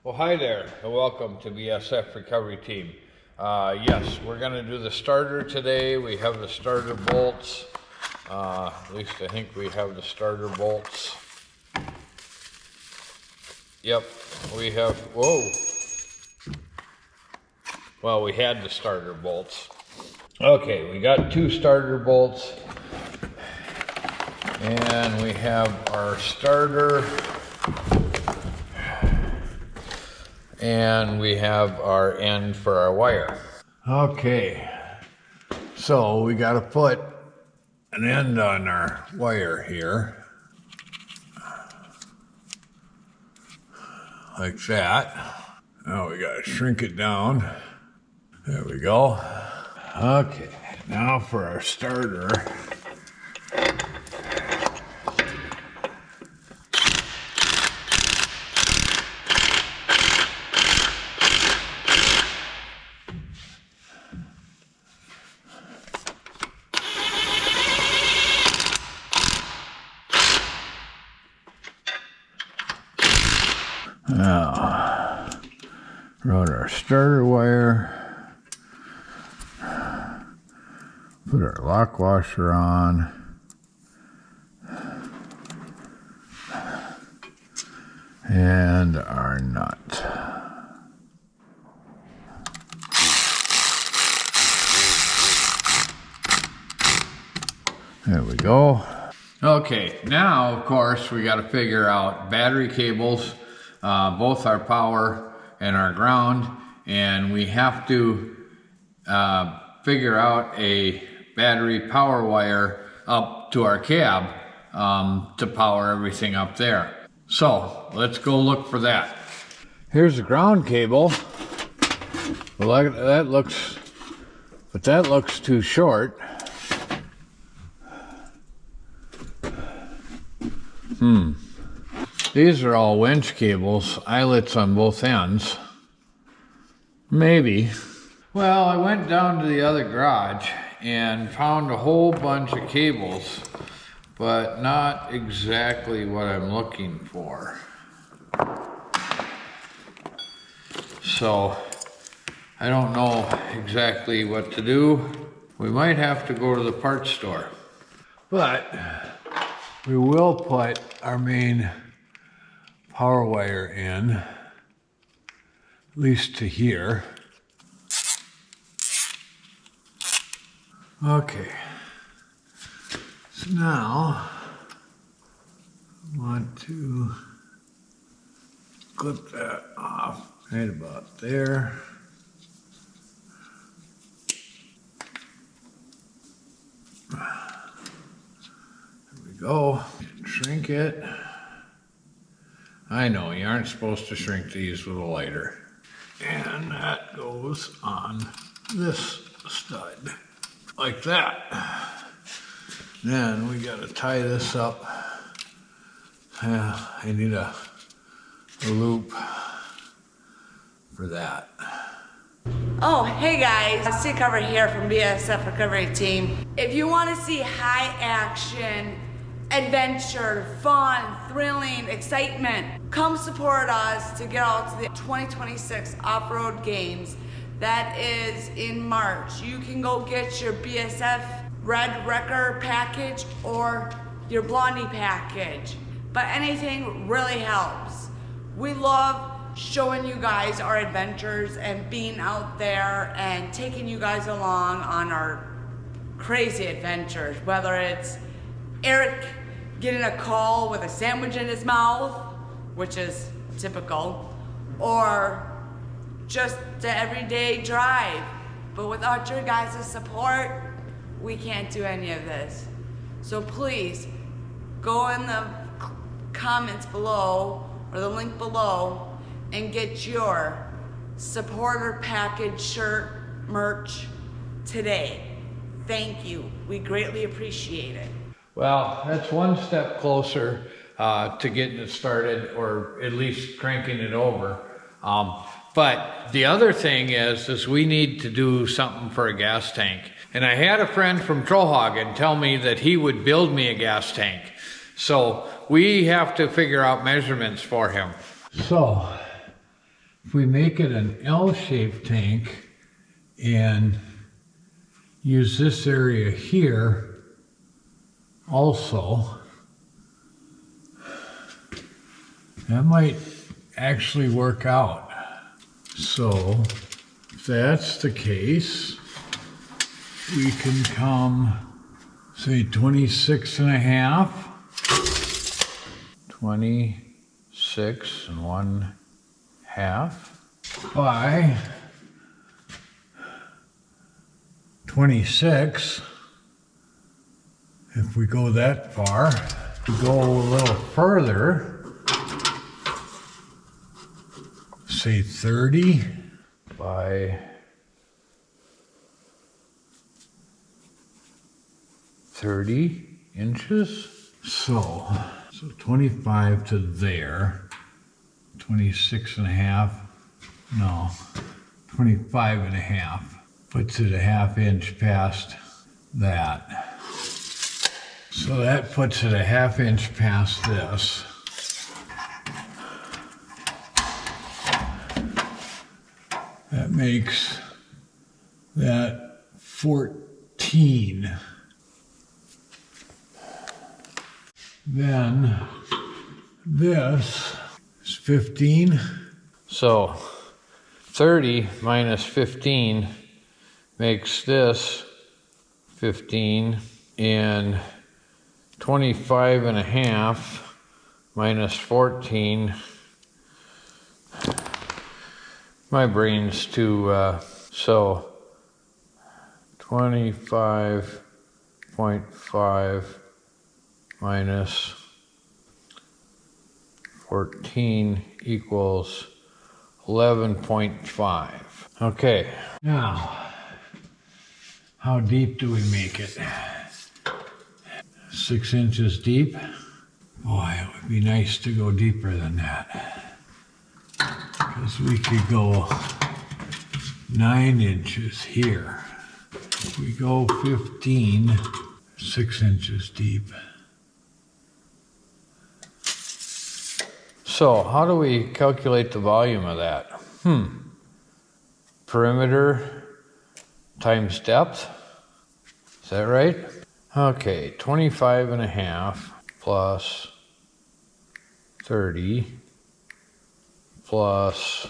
Well, hi there, and welcome to BSF Recovery Team. Yes, we're going to do the starter today. We have the starter bolts. At least I think we have the starter bolts. Yep, we have, whoa. Well, we had the starter bolts. Okay, we got two starter bolts. And we have our starter. And we have our end for our wire. Okay, so we got to put an end on our wire here, like that. Now we got to shrink it down. There we go. Okay, now for our starter. Now, run our starter wire, put our lock washer on, and our nut. There we go. Okay, now of course we got to figure out battery cables. Both our power and our ground, and we have to figure out a battery power wire up to our cab to power everything up there. So let's go look for that. Here's the ground cable. Well, that looks too short. These are all winch cables, eyelets on both ends. Maybe. Well, I went down to the other garage and found a whole bunch of cables, but not exactly what I'm looking for. So, I don't know exactly what to do. We might have to go to the parts store. But we will put our main power wire in, at least to here. Okay, so now I want to clip that off right about there. There we go, shrink it. I know, you aren't supposed to shrink these with a lighter. And that goes on this stud, like that. Then we gotta tie this up. I need a loop for that. Oh, hey guys, Steve Cover here from BSF Recovery Team. If you want to see high action, adventure, fun, thrilling, excitement, come support us to get out to the 2026 off-road games. That is in March. You can go get your BSF Red Wrecker package or your Blondie package, but anything really helps. We love showing you guys our adventures and being out there and taking you guys along on our crazy adventures, whether it's Eric getting a call with a sandwich in his mouth, which is typical, or just the everyday drive. But without your guys' support, we can't do any of this. So please, go in the comments below, or the link below, and get your supporter package shirt merch today. Thank you. We greatly appreciate it. Well, that's one step closer to getting it started, or at least cranking it over. But the other thing is we need to do something for a gas tank. And I had a friend from Trollhagen tell me that he would build me a gas tank. So we have to figure out measurements for him. So if we make it an L-shaped tank and use this area here also, that might actually work out. So if that's the case, we can come, say 26 and a half. 26 and 1/2 by 26. If we go that far, we go a little further, say 30 by 30 inches. So 25 to there, 26 and a half, no, 25 and a half. Puts it a 1/2 inch past that. So that puts it a 1/2 inch past this. That makes that 14. Then this is 15. So 30 minus 15 makes this 15, and 25 and a half minus 14. My brain's too, so 25.5 minus 14 equals 11.5. Okay, now, how deep do we make it? 6 inches deep? Boy, it would be nice to go deeper than that. Because we could go 9 inches here. If we go 15, 6 inches deep. So how do we calculate the volume of that? Perimeter times depth. Is that right? Okay, 25 and a half plus 30 plus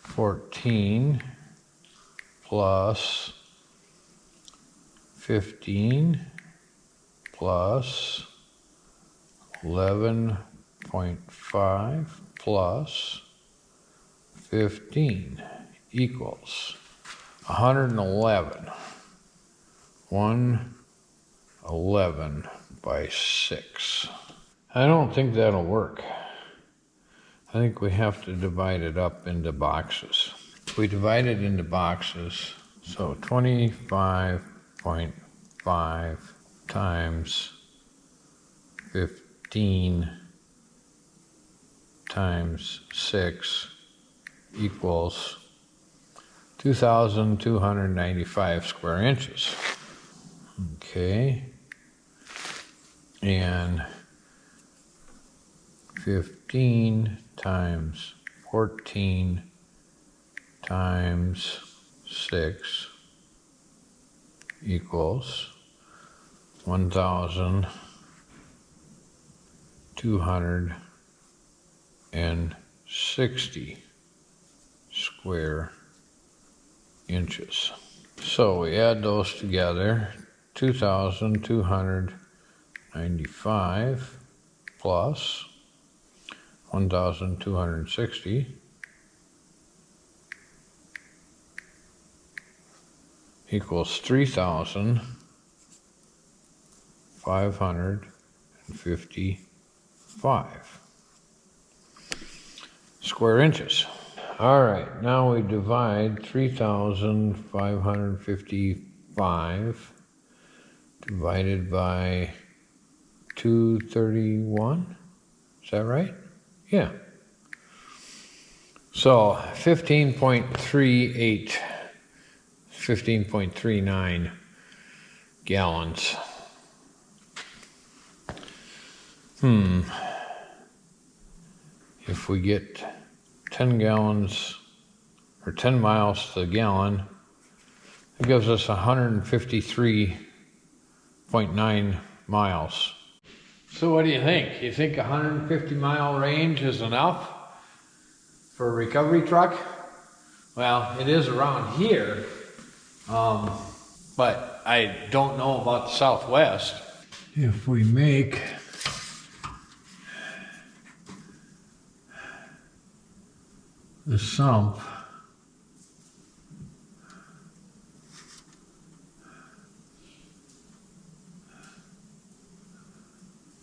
14 plus 15 plus 11.5 plus 15 equals 111. 111 by 6. I don't think that'll work. I think we have to divide it up into boxes. We divide it into boxes, so 25.5 times 15 times 6 equals 2,295 square inches. Okay, and 15 times 14 times 6 equals 1,260 square inches. So we add those together, 2,295 plus 1,260 equals 3,555 square inches. All right, now we divide 3,555 divided by 231. Is that right? Yeah. So 15.38, 15.39 gallons. If we get 10 gallons or 10 miles to the gallon. It gives us 153.9 miles. So what do you think? You think 150-mile range is enough for a recovery truck? Well, it is around here, but I don't know about the Southwest. If we make the sump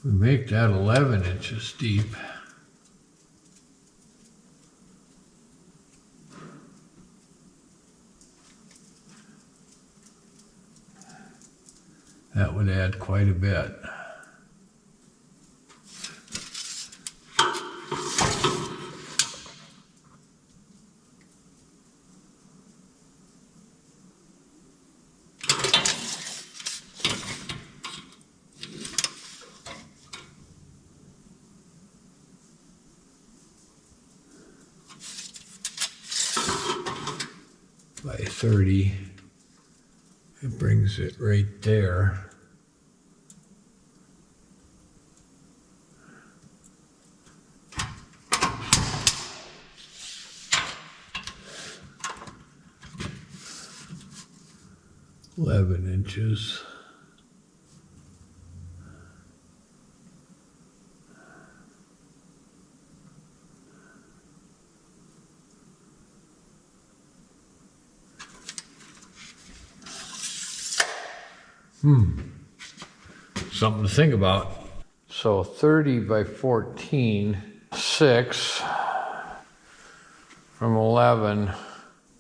we make that 11 inches deep. That would add quite a bit. By 30, it brings it right there. $11 inches. Something to think about. So 30 by 14, 6 from 11,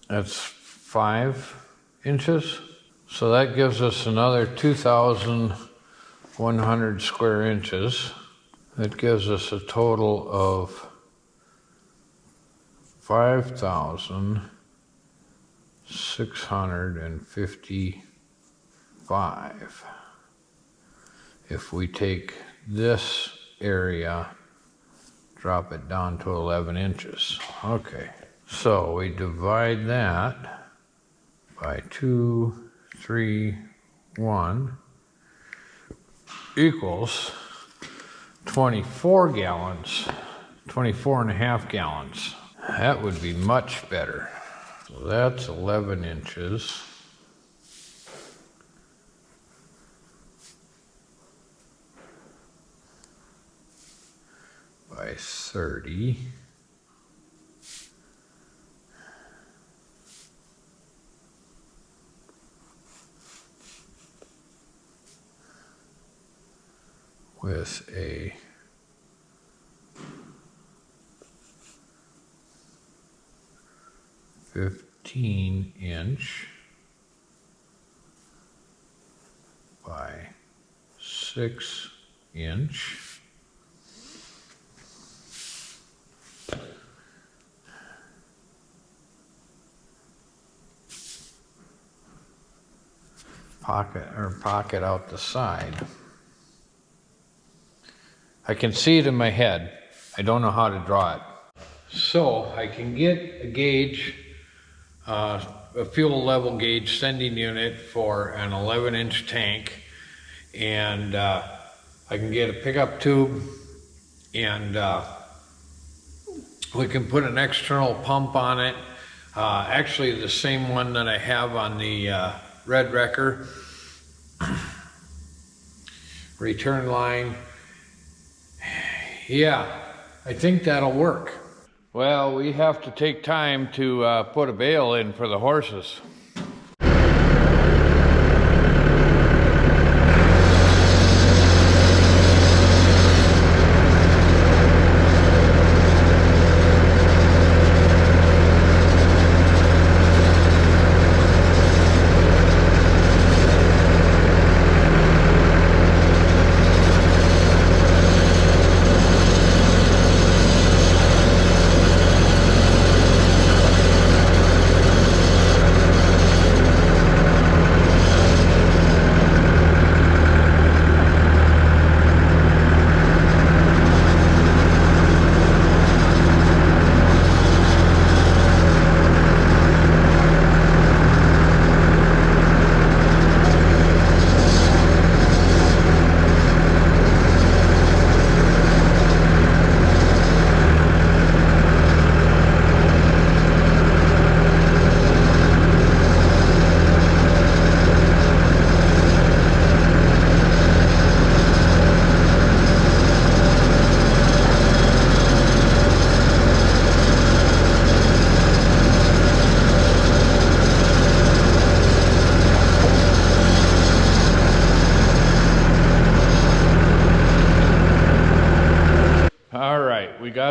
that's 5 inches. So that gives us another 2,100 square inches. That gives us a total of 5,655. If we take this area, drop it down to 11 inches. Okay, so we divide that by 2, 3, 1 equals 24 gallons, 24 and a half gallons. That would be much better. So that's 11 inches. By 30. With a 15-inch by 6-inch. Pocket out the side. I can see it in my head. I don't know how to draw it. So I can get a gauge, a fuel level gauge sending unit for an 11-inch tank, and I can get a pickup tube, and we can put an external pump on it. Actually the same one that I have on the Red Wrecker. Return line. Yeah, I think that'll work. Well, we have to take time to put a bale in for the horses.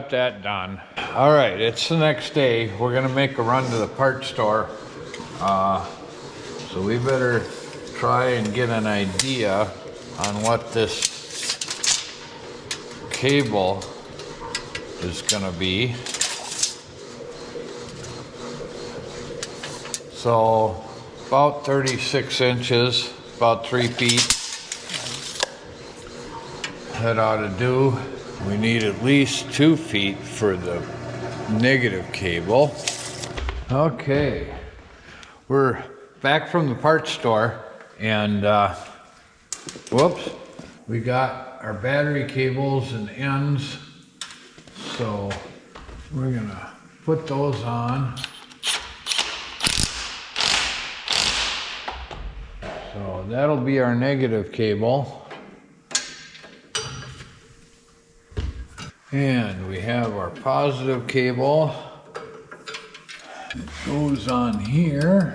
got that done. All right, it's the next day. We're gonna make a run to the parts store. So we better try and get an idea on what this cable is gonna be. So about 36 inches, about 3 feet. That ought to do. We need at least 2 feet for the negative cable. Okay, we're back from the parts store, and whoops, we got our battery cables and ends, so we're gonna put those on. So that'll be our negative cable. And we have our positive cable. It goes on here.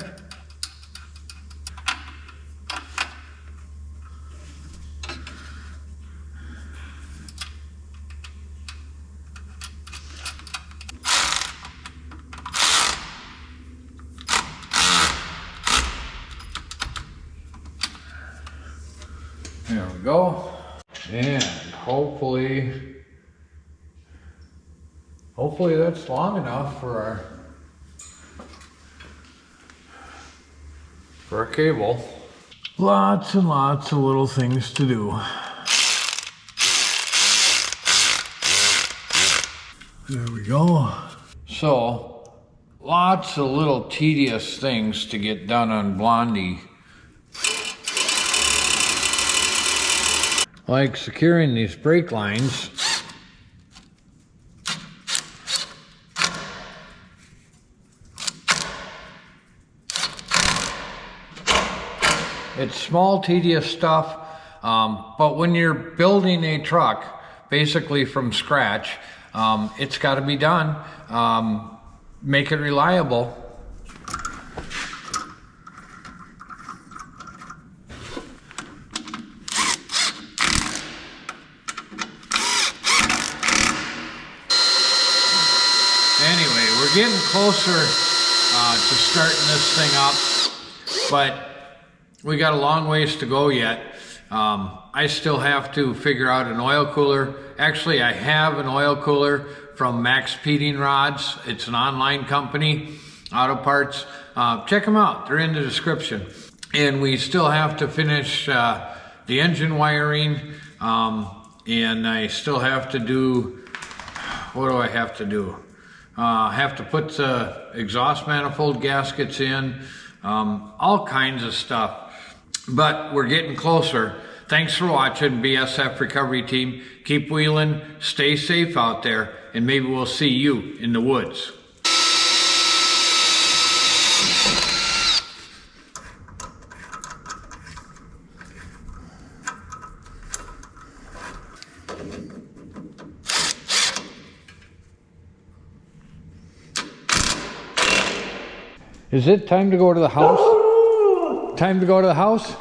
There we go. And hopefully that's long enough for our cable. Lots and lots of little things to do. There we go. So, lots of little tedious things to get done on Blondie. Like securing these brake lines. It's small, tedious stuff, but when you're building a truck, basically from scratch, it's got to be done. Make it reliable. Anyway, we're getting closer to starting this thing up, but we got a long ways to go yet. I still have to figure out an oil cooler. Actually, I have an oil cooler from Max Heating Rods. It's an online company, auto parts. Check them out, they're in the description. And we still have to finish the engine wiring, and I still have to do, what do I have to do? Have to put the exhaust manifold gaskets in, all kinds of stuff. But we're getting closer. Thanks for watching, BSF Recovery Team. Keep wheeling, stay safe out there, and maybe we'll see you in the woods. Is it time to go to the house? Time to go to the house?